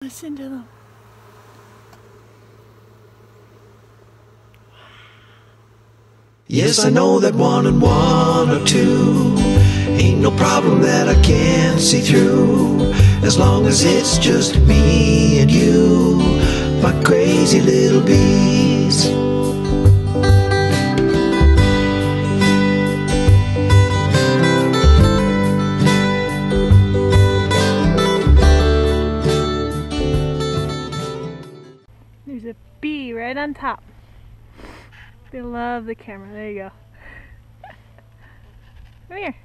Listen to them. Yes, I know that 1 and 1 are 2. Ain't no problem that I can't see through. As long as it's just me and you, my crazy little bees. There's a bee right on top. They love the camera. There you go. Come here.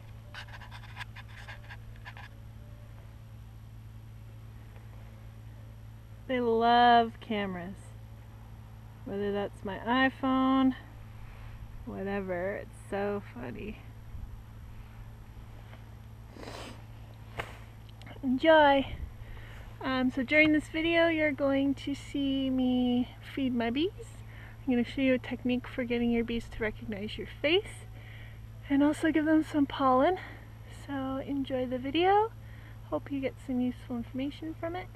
They love cameras. Whether that's my iPhone, whatever. It's so funny. Enjoy. So during this video, you're going to see me feed my bees. I'm going to show you a technique for getting your bees to recognize your face and also give them some pollen. So enjoy the video. Hope you get some useful information from it.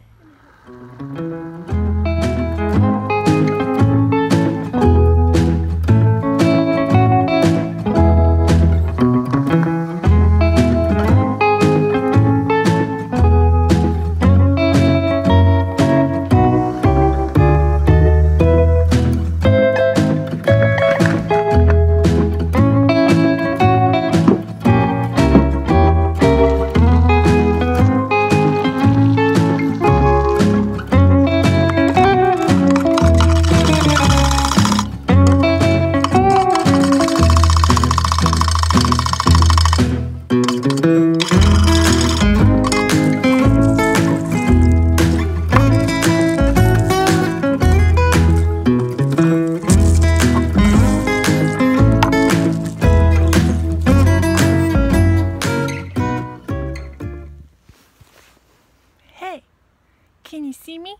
Can you see me?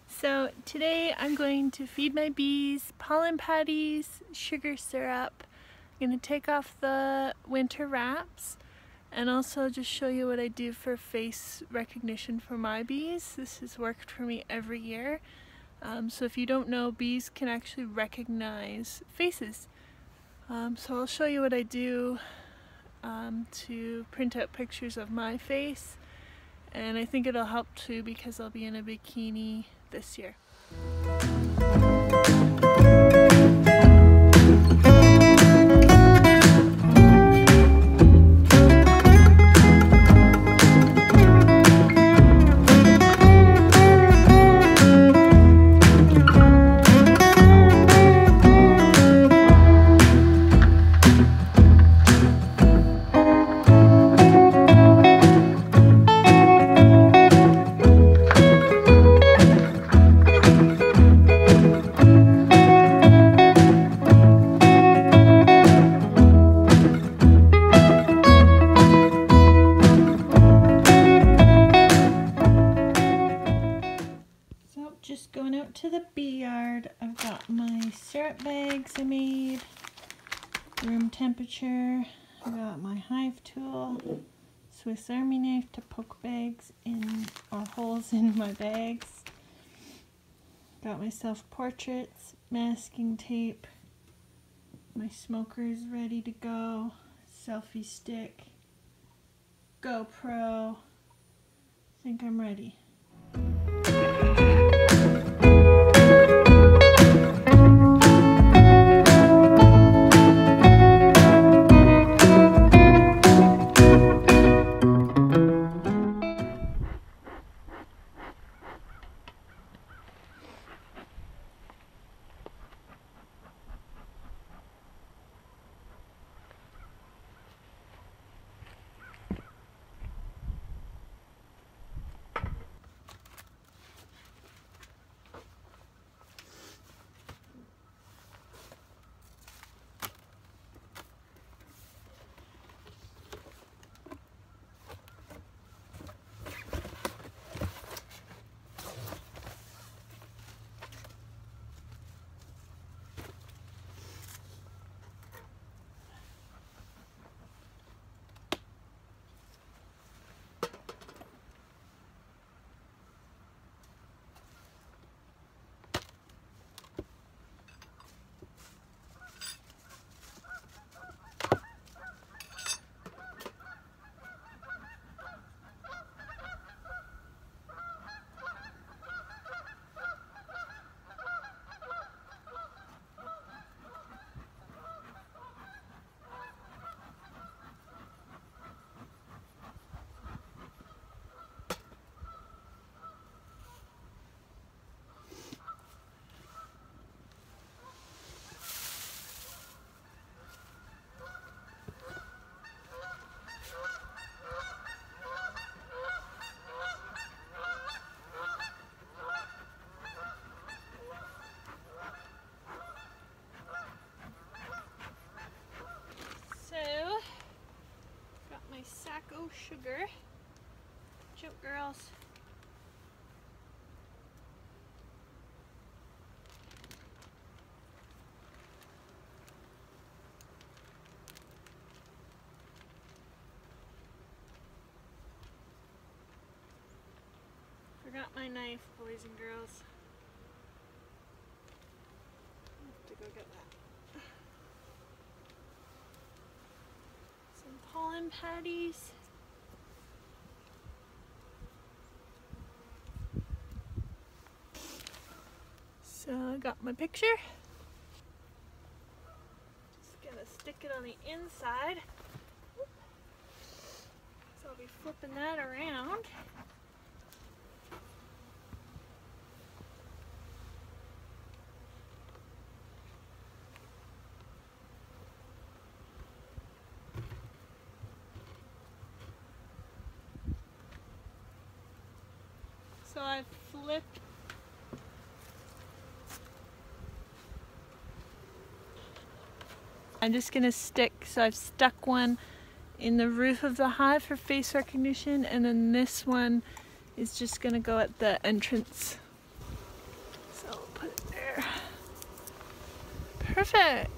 So today I'm going to feed my bees pollen patties, sugar syrup. I'm going to take off the winter wraps and also just show you what I do for face recognition for my bees. This has worked for me every year. So if you don't know, bees can actually recognize faces. So I'll show you what I do to print out pictures of my face. And I think it'll help too because I'll be in a bikini this year. Just going out to the bee yard. I've got my syrup bags I made, room temperature. I've got my hive tool, Swiss Army knife to poke bags in or holes in my bags. Got my self-portraits, masking tape, my smokers ready to go, selfie stick, GoPro. I think I'm ready. sugar. Jump, girls. Forgot my knife, boys and girls. I have to go get that. Some pollen patties. So I got my picture. Just gonna stick it on the inside. So I'll be flipping that around. So I flipped. I'm just gonna stick, so I've stuck one in the roof of the hive for face recognition, and then this one is just gonna go at the entrance. So I'll put it there. Perfect.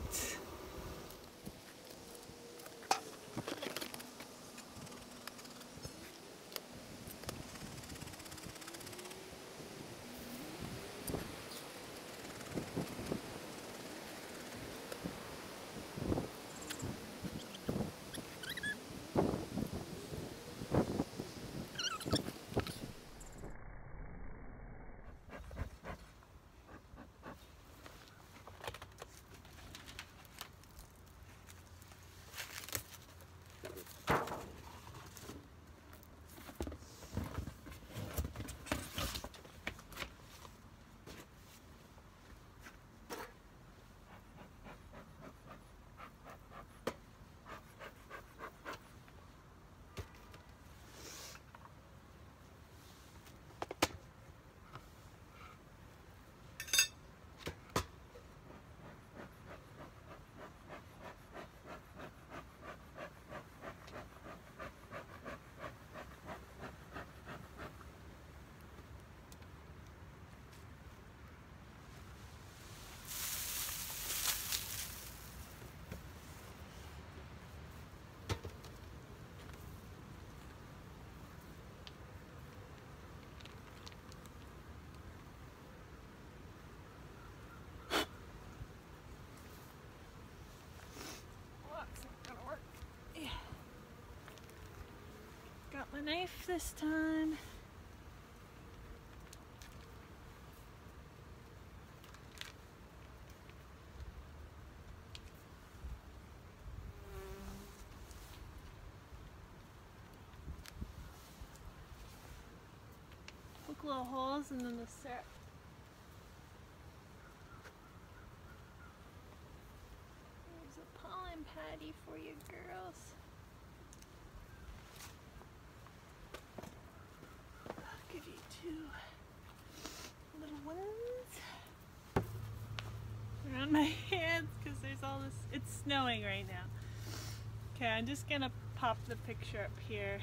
Got my knife this time. Poke little holes and then the syrup. There's a pollen patty for you girls. Two little ones around my hands because there's all this. It's snowing right now. Okay, I'm just gonna pop the picture up here.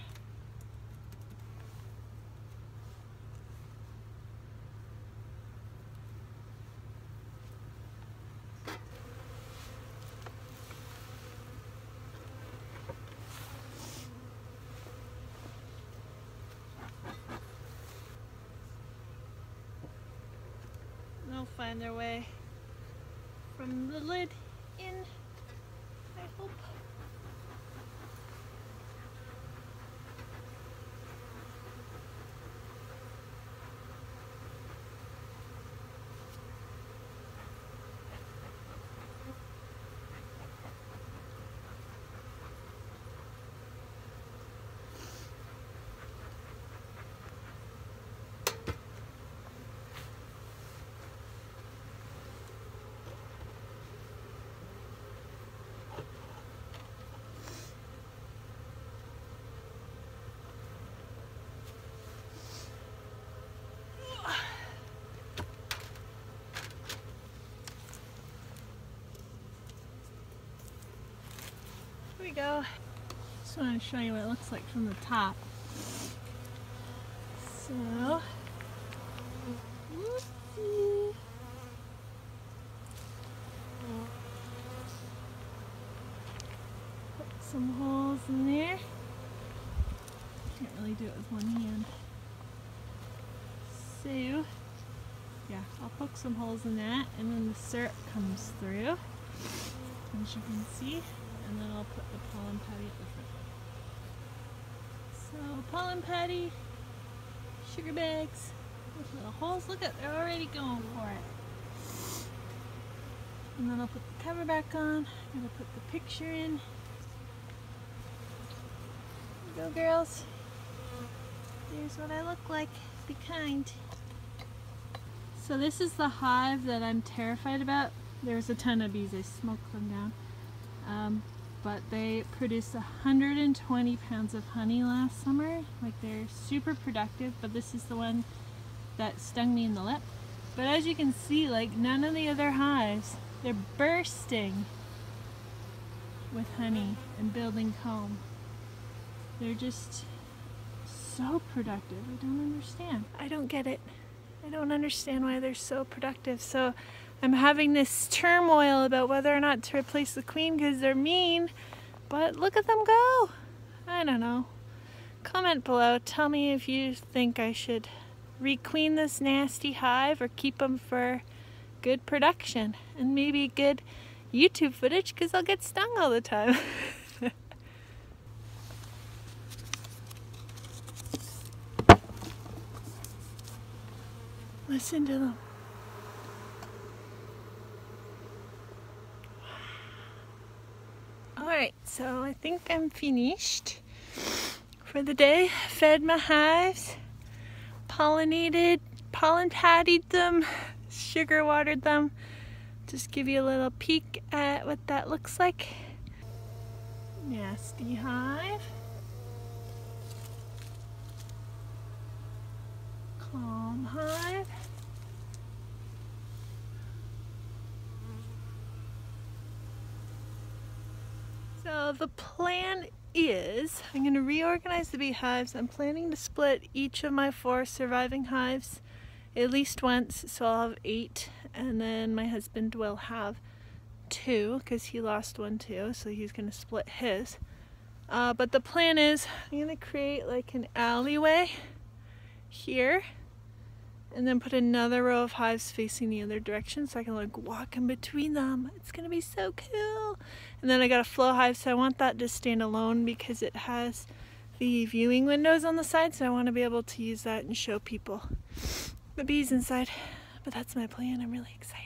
They'll find their way from the lid in, I hope. Here we go. Just want to show you what it looks like from the top. So, whoopsie. Put some holes in there. Can't really do it with one hand. So, yeah, I'll poke some holes in that, and then the syrup comes through, as you can see, and then I'll put the pollen patty at the front. So, pollen patty, sugar bags with little holes. Look at, they're already going for it. And then I'll put the cover back on. I'm gonna put the picture in. Here we go, girls. Here's what I look like. Be kind. So this is the hive that I'm terrified about. There's a ton of bees. I smoked them down. But they produced 120 pounds of honey last summer. Like, they're super productive, but this is the one that stung me in the lip. But as you can see, like, none of the other hives, they're bursting with honey and building comb. They're just so productive. I don't understand. I don't get it. I don't understand why they're so productive. So I'm having this turmoil about whether or not to replace the queen because they're mean, but look at them go. I don't know. Comment below. Tell me if you think I should requeen this nasty hive or keep them for good production and maybe good YouTube footage because I'll get stung all the time. Listen to them. Alright, so I think I'm finished for the day. Fed my hives, pollinated, pollen pattied them, sugar watered them. Just give you a little peek at what that looks like. Nasty hive. Calm hive. So the plan is, I'm going to reorganize the beehives. I'm planning to split each of my 4 surviving hives at least once, so I'll have 8, and then my husband will have 2 because he lost one too, so he's going to split his. But the plan is I'm going to create like an alleyway here and then put another row of hives facing the other direction so I can like walk in between them. It's gonna be so cool. And then I got a flow hive, so I want that to stand alone because it has the viewing windows on the side, so I want to be able to use that and show people the bees inside. But that's my plan. I'm really excited.